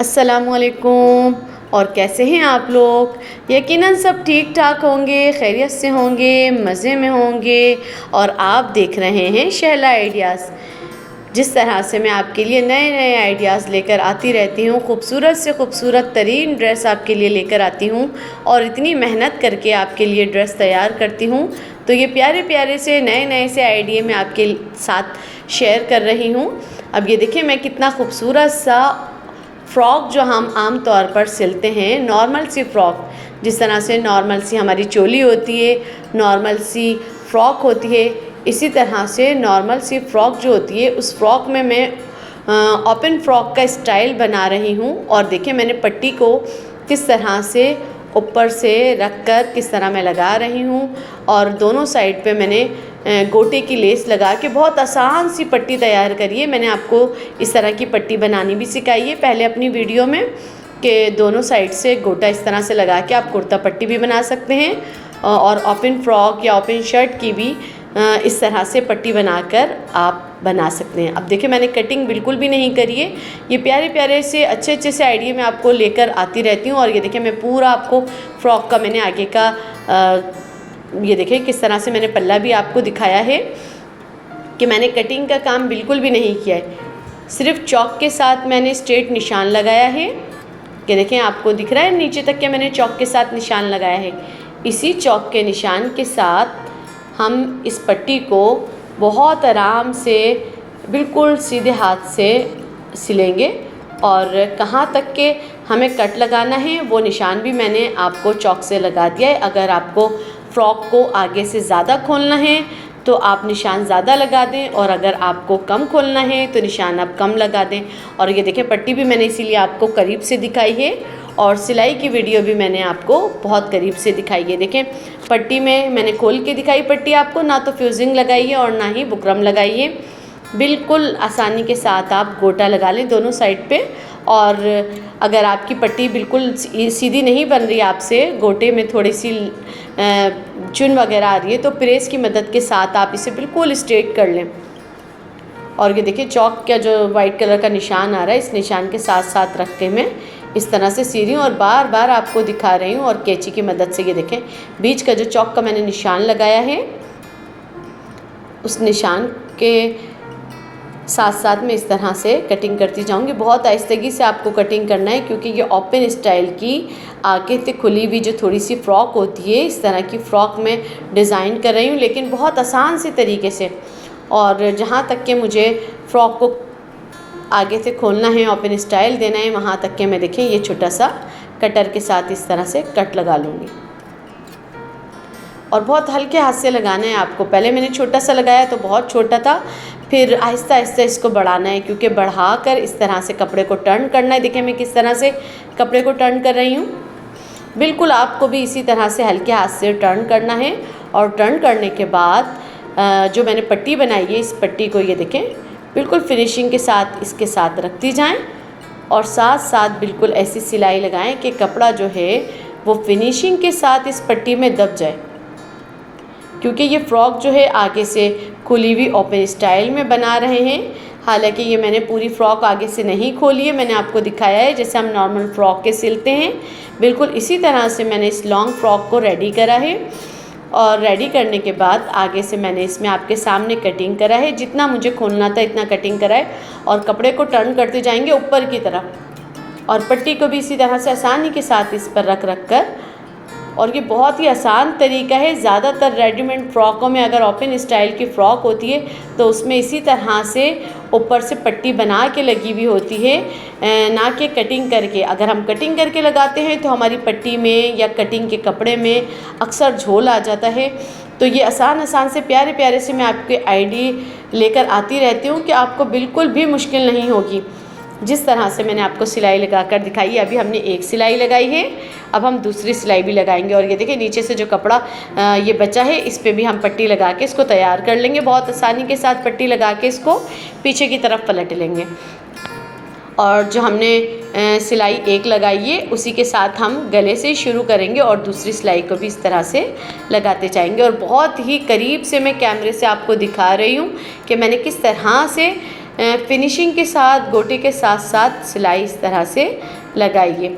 अस्सलामुअलैकुम। और कैसे हैं आप लोग? यकीनन सब ठीक ठाक होंगे, खैरियत से होंगे, मज़े में होंगे। और आप देख रहे हैं शहला आइडियाज़। जिस तरह से मैं आपके लिए नए नए आइडियाज़ लेकर आती रहती हूँ, खूबसूरत से खूबसूरत तरीन ड्रेस आपके लिए लेकर आती हूँ और इतनी मेहनत करके आपके लिए ड्रेस तैयार करती हूँ, तो ये प्यारे प्यारे से नए नए से आइडिया मैं आपके साथ शेयर कर रही हूँ। अब ये देखिए मैं कितना खूबसूरत सा फ़्रॉक जो हम आम तौर पर सिलते हैं, नॉर्मल सी फ़्रॉक, जिस तरह से नॉर्मल सी हमारी चोली होती है, नॉर्मल सी फ़्रॉक होती है, इसी तरह से नॉर्मल सी फ़्रॉक जो होती है उस फ़्रॉक में मैं ओपन फ़्रॉक का स्टाइल बना रही हूँ। और देखिए मैंने पट्टी को किस तरह से ऊपर से रख कर किस तरह मैं लगा रही हूँ और दोनों साइड पे मैंने गोटे की लेस लगा के बहुत आसान सी पट्टी तैयार करी है। मैंने आपको इस तरह की पट्टी बनानी भी सिखाई है पहले अपनी वीडियो में, कि दोनों साइड से गोटा इस तरह से लगा के आप कुर्ता पट्टी भी बना सकते हैं और ओपन फ्रॉक या ओपन शर्ट की भी इस तरह से पट्टी बनाकर आप बना सकते हैं। अब देखिए मैंने कटिंग बिल्कुल भी नहीं करी है, ये प्यारे प्यारे से अच्छे अच्छे से आइडिया मैं आपको लेकर आती रहती हूँ। और ये देखिए मैं पूरा आपको फ्रॉक का मैंने आगे का ये देखिए किस तरह से मैंने पल्ला भी आपको दिखाया है कि मैंने कटिंग का काम बिल्कुल भी नहीं किया है, सिर्फ चॉक के साथ मैंने स्ट्रेट निशान लगाया है। कि देखें आपको दिख रहा है नीचे तक के मैंने चॉक के साथ निशान लगाया है। इसी चॉक के निशान के साथ हम इस पट्टी को बहुत आराम से बिल्कुल सीधे हाथ से सिलेंगे और कहाँ तक के हमें कट लगाना है वो निशान भी मैंने आपको चॉक से लगा दिया है। अगर आपको फ़्रॉक को आगे से ज़्यादा खोलना है तो आप निशान ज़्यादा लगा दें और अगर आपको कम खोलना है तो निशान आप कम लगा दें। और ये देखें पट्टी भी मैंने इसीलिए आपको करीब से दिखाई है और सिलाई की वीडियो भी मैंने आपको बहुत करीब से दिखाई है। देखें पट्टी में मैंने खोल के दिखाई पट्टी आपको, ना तो फ्यूजिंग लगाई है और ना ही बुकरम लगाई है। बिल्कुल आसानी के साथ आप गोटा लगा लें दोनों साइड पे। और अगर आपकी पट्टी बिल्कुल सीधी नहीं बन रही, आपसे गोटे में थोड़ी सी चुन वगैरह आ रही है, तो प्रेस की मदद के साथ आप इसे बिल्कुल स्ट्रेट कर लें। और ये देखिए चॉक का जो वाइट कलर का निशान आ रहा है, इस निशान के साथ साथ रख के मैं इस तरह से सी रही हूँ और बार बार आपको दिखा रही हूँ। और कैंची की मदद से ये देखें बीच का जो चॉक का मैंने निशान लगाया है उस निशान के साथ साथ में इस तरह से कटिंग करती जाऊंगी। बहुत आहिस्तगी से आपको कटिंग करना है क्योंकि ये ओपन स्टाइल की आगे से खुली हुई जो थोड़ी सी फ़्रॉक होती है, इस तरह की फ़्रॉक में डिज़ाइन कर रही हूँ, लेकिन बहुत आसान से तरीके से। और जहाँ तक के मुझे फ़्रॉक को आगे से खोलना है, ओपन स्टाइल देना है, वहाँ तक के मैं देखें ये छोटा सा कटर के साथ इस तरह से कट लगा लूँगी। और बहुत हल्के हाथ से लगाना है आपको। पहले मैंने छोटा सा लगाया तो बहुत छोटा था, फिर आहिस्ता आहिस्ता इसको बढ़ाना है क्योंकि बढ़ाकर इस तरह से कपड़े को टर्न करना है। देखिए मैं किस तरह से कपड़े को टर्न कर रही हूँ। बिल्कुल आपको भी इसी तरह से हल्के हाथ से टर्न करना है। और टर्न करने के बाद जो मैंने पट्टी बनाई है, इस पट्टी को ये देखें बिल्कुल फिनिशिंग के साथ इसके साथ रखती जाएँ और साथ साथ बिल्कुल ऐसी सिलाई लगाएँ कि कपड़ा जो है वो फिनिशिंग के साथ इस पट्टी में दब जाए। क्योंकि ये फ़्रॉक जो है आगे से खुली हुई ओपन स्टाइल में बना रहे हैं। हालांकि ये मैंने पूरी फ़्रॉक आगे से नहीं खोली है, मैंने आपको दिखाया है जैसे हम नॉर्मल फ़्रॉक के सिलते हैं, बिल्कुल इसी तरह से मैंने इस लॉन्ग फ़्रॉक को रेडी करा है। और रेडी करने के बाद आगे से मैंने इसमें आपके सामने कटिंग करा है, जितना मुझे खोलना था इतना कटिंग करा है। और कपड़े को टर्न करते जाएंगे ऊपर की तरफ और पट्टी को भी इसी तरह से आसानी के साथ इस पर रख रख कर। और ये बहुत ही आसान तरीका है। ज़्यादातर रेडीमेड फ़्रॉकों में अगर ओपन स्टाइल की फ़्रॉक होती है तो उसमें इसी तरह से ऊपर से पट्टी बना के लगी हुई होती है, ना कि कटिंग करके। अगर हम कटिंग करके लगाते हैं तो हमारी पट्टी में या कटिंग के कपड़े में अक्सर झोल आ जाता है। तो ये आसान आसान से प्यारे प्यारे से मैं आपके आइडिया लेकर आती रहती हूँ कि आपको बिल्कुल भी मुश्किल नहीं होगी। जिस तरह से मैंने आपको सिलाई लगाकर दिखाई है, अभी हमने एक सिलाई लगाई है, अब हम दूसरी सिलाई भी लगाएंगे। और ये देखिए नीचे से जो कपड़ा ये बचा है इस पे भी हम पट्टी लगा के इसको तैयार कर लेंगे। बहुत आसानी के साथ पट्टी लगा के इसको पीछे की तरफ पलट लेंगे। और जो हमने सिलाई एक लगाई है उसी के साथ हम गले से शुरू करेंगे और दूसरी सिलाई को भी इस तरह से लगाते जाएंगे। और बहुत ही करीब से मैं कैमरे से आपको दिखा रही हूँ कि मैंने किस तरह से फिनिशिंग के साथ गोटे के साथ साथ सिलाई इस तरह से लगाइए,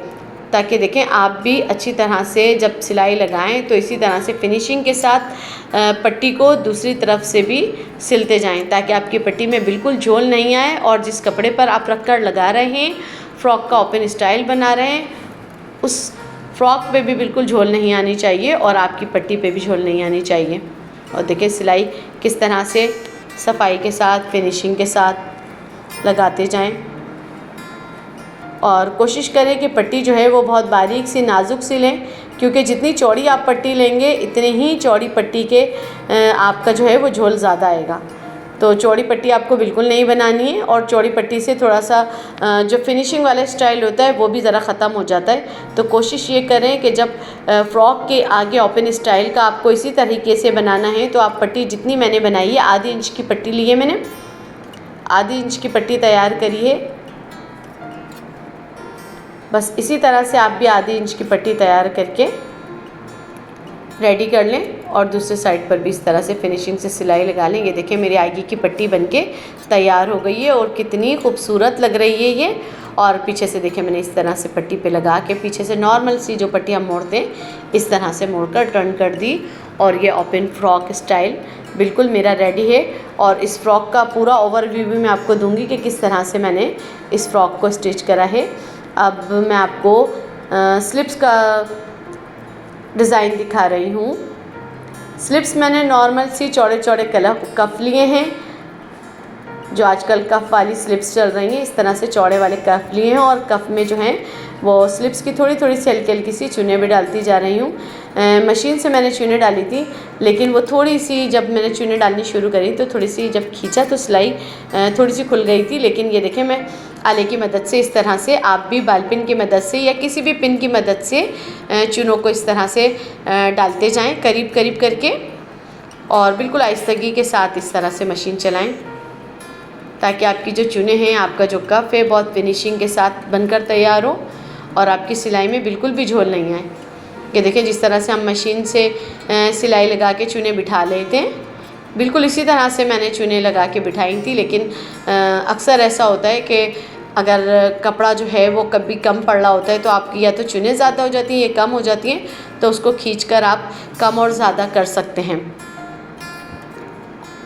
ताकि देखें आप भी अच्छी तरह से जब सिलाई लगाएं तो इसी तरह से फिनिशिंग के साथ पट्टी को दूसरी तरफ से भी सिलते जाएं, ताकि आपकी पट्टी में बिल्कुल झोल नहीं आए और जिस कपड़े पर आप रखकर लगा रहे हैं, फ्रॉक का ओपन स्टाइल बना रहे हैं, उस फ्रॉक पे भी बिल्कुल झोल नहीं आनी चाहिए और आपकी पट्टी पे भी झोल नहीं आनी चाहिए। और देखिए सिलाई किस तरह से सफाई के साथ फिनिशिंग के साथ लगाते जाएं और कोशिश करें कि पट्टी जो है वो बहुत बारीक सी नाजुक सी लें, क्योंकि जितनी चौड़ी आप पट्टी लेंगे इतनी ही चौड़ी पट्टी के आपका जो है वो झोल ज़्यादा आएगा। तो चौड़ी पट्टी आपको बिल्कुल नहीं बनानी है और चौड़ी पट्टी से थोड़ा सा जो फिनिशिंग वाला स्टाइल होता है वो भी ज़रा ख़त्म हो जाता है। तो कोशिश ये करें कि जब फ्रॉक के आगे ओपन स्टाइल का आपको इसी तरीके से बनाना है तो आप पट्टी जितनी मैंने बनाई है, आधी इंच की पट्टी ली है मैंने, आधी इंच की पट्टी तैयार करी है। बस इसी तरह से आप भी आधी इंच की पट्टी तैयार करके रेडी कर लें और दूसरे साइड पर भी इस तरह से फिनिशिंग से सिलाई लगा लें। ये देखें मेरी आगे की पट्टी बनके तैयार हो गई है और कितनी खूबसूरत लग रही है ये। और पीछे से देखें मैंने इस तरह से पट्टी पे लगा के पीछे से नॉर्मल सी जो पट्टी हम मोड़ते हैं इस तरह से मोड़कर टर्न कर दी और ये ओपन फ्रॉक स्टाइल बिल्कुल मेरा रेडी है। और इस फ्रॉक का पूरा ओवरव्यू भी मैं आपको दूंगी कि किस तरह से मैंने इस फ्रॉक को स्टिच करा है। अब मैं आपको स्लिप्स का डिज़ाइन दिखा रही हूँ। स्लिप्स मैंने नॉर्मल सी चौड़े चौड़े कफ लिए हैं, जो आजकल कफ़ वाली स्लिप्स चल रही हैं, इस तरह से चौड़े वाले कफ़ लिए हैं और कफ़ में जो हैं वो स्लिप्स की थोड़ी थोड़ी सी हल्की हल्की सी चुनें भी डालती जा रही हूँ। मशीन से मैंने चुनें डाली थी, लेकिन वो थोड़ी सी जब मैंने चुनें डालनी शुरू करी तो थोड़ी सी जब खींचा तो सिलाई थोड़ी सी खुल गई थी। लेकिन ये देखें मैं आले की मदद से इस तरह से, आप भी बाल पिन की मदद से या किसी भी पिन की मदद से चुनों को इस तरह से डालते जाएँ करीब करीब करके और बिल्कुल आहिस्तगी के साथ इस तरह से मशीन चलाएँ, ताकि आपकी जो चुने हैं, आपका जो कफ़ है बहुत फिनिशिंग के साथ बनकर तैयार हो और आपकी सिलाई में बिल्कुल भी झोल नहीं आए। ये देखें जिस तरह से हम मशीन से सिलाई लगा के चुने बिठा लेते हैं, बिल्कुल इसी तरह से मैंने चुने लगा के बिठाई थी। लेकिन अक्सर ऐसा होता है कि अगर कपड़ा जो है वो कभी कम पड़ रहा होता है तो आपकी या तो चुने ज़्यादा हो जाती हैं या कम हो जाती हैं, तो उसको खींचकर आप कम और ज़्यादा कर सकते हैं।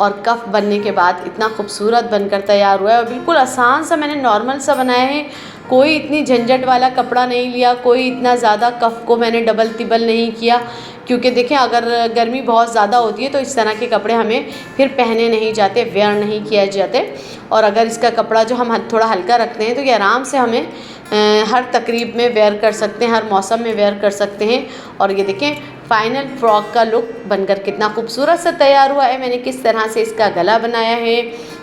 और कफ़ बनने के बाद इतना खूबसूरत बनकर तैयार हुआ है और बिल्कुल आसान सा मैंने नॉर्मल सा बनाया है। कोई इतनी झंझट वाला कपड़ा नहीं लिया, कोई इतना ज़्यादा कफ़ को मैंने डबल तिबल नहीं किया, क्योंकि देखें अगर गर्मी बहुत ज़्यादा होती है तो इस तरह के कपड़े हमें फिर पहने नहीं जाते, वेयर नहीं किया जाते। और अगर इसका कपड़ा जो हम थोड़ा हल्का रखते हैं तो ये आराम से हमें हर तकरीब में वेयर कर सकते हैं, हर मौसम में वेयर कर सकते हैं। और ये देखें फ़ाइनल फ्रॉक का लुक बनकर कितना खूबसूरत सा तैयार हुआ है। मैंने किस तरह से इसका गला बनाया है,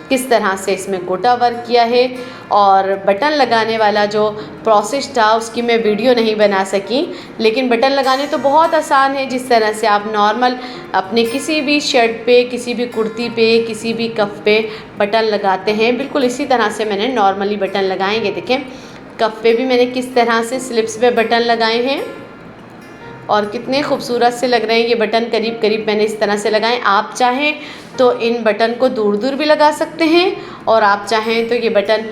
किस तरह से इसमें गोटा वर्क किया है और बटन लगाने वाला जो प्रोसेस था उसकी मैं वीडियो नहीं बना सकी, लेकिन बटन लगाने तो बहुत आसान है। जिस तरह से आप नॉर्मल अपने किसी भी शर्ट पे, किसी भी कुर्ती पे, किसी भी कफ पे बटन लगाते हैं, बिल्कुल इसी तरह से मैंने नॉर्मली बटन लगाएंगे। देखें कफ पे भी मैंने किस तरह से स्लिप्स पे बटन लगाए हैं और कितने खूबसूरत से लग रहे हैं ये बटन। करीब करीब मैंने इस तरह से लगाए। आप चाहें तो इन बटन को दूर दूर भी लगा सकते हैं और आप चाहें तो ये बटन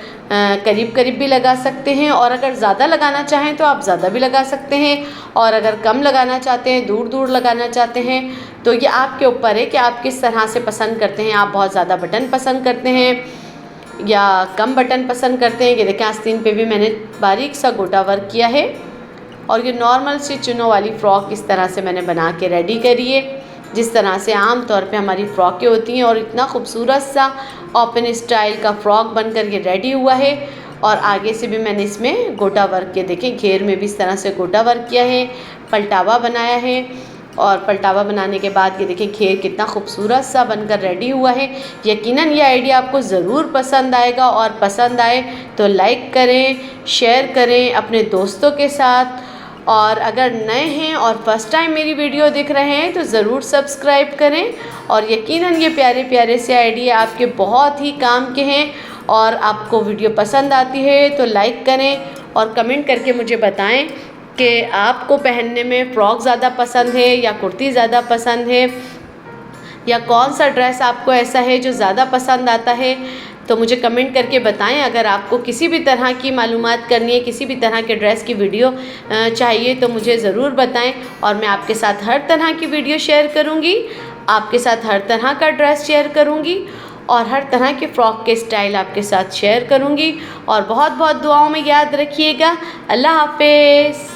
करीब करीब भी लगा सकते हैं, और अगर ज़्यादा लगाना चाहें तो आप ज़्यादा भी लगा सकते हैं, और अगर कम लगाना चाहते हैं, दूर दूर लगाना चाहते हैं, तो ये आपके ऊपर है कि आप किस तरह से पसंद करते हैं। आप बहुत ज़्यादा बटन पसंद करते हैं या कम बटन पसंद करते हैं। ये देखें आस्तीन पे भी मैंने बारीक सा गोटा वर्क किया है और ये नॉर्मल सी चुनों वाली फ़्रॉक इस तरह से मैंने बना के रेडी करी है, जिस तरह से आम तौर पे हमारी फ़्रॉकें होती हैं। और इतना खूबसूरत सा ओपन स्टाइल का फ़्रॉक बनकर ये रेडी हुआ है। और आगे से भी मैंने इसमें गोटा वर्क किया, देखें घेर में भी इस तरह से गोटा वर्क किया है, पलटावा बनाया है। और पलटावा बनाने के बाद ये देखें घेर कितना खूबसूरत सा बनकर रेडी हुआ है। यकीनन ये आइडिया आपको ज़रूर पसंद आएगा, और पसंद आए तो लाइक करें, शेयर करें अपने दोस्तों के साथ। और अगर नए हैं और फर्स्ट टाइम मेरी वीडियो देख रहे हैं तो ज़रूर सब्सक्राइब करें। और यकीनन ये प्यारे प्यारे से आइडिया आपके बहुत ही काम के हैं, और आपको वीडियो पसंद आती है तो लाइक करें और कमेंट करके मुझे बताएं कि आपको पहनने में फ़्रॉक ज़्यादा पसंद है या कुर्ती ज़्यादा पसंद है, या कौन सा ड्रेस आपको ऐसा है जो ज़्यादा पसंद आता है। तो मुझे कमेंट करके बताएं। अगर आपको किसी भी तरह की मालूमात करनी है, किसी भी तरह के ड्रेस की वीडियो चाहिए तो मुझे ज़रूर बताएं और मैं आपके साथ हर तरह की वीडियो शेयर करूँगी, आपके साथ हर तरह का ड्रेस शेयर करूँगी और हर तरह के फ़्रॉक के स्टाइल आपके साथ शेयर करूँगी। और बहुत बहुत दुआओं में याद रखिएगा। अल्लाह हाफ़िज़।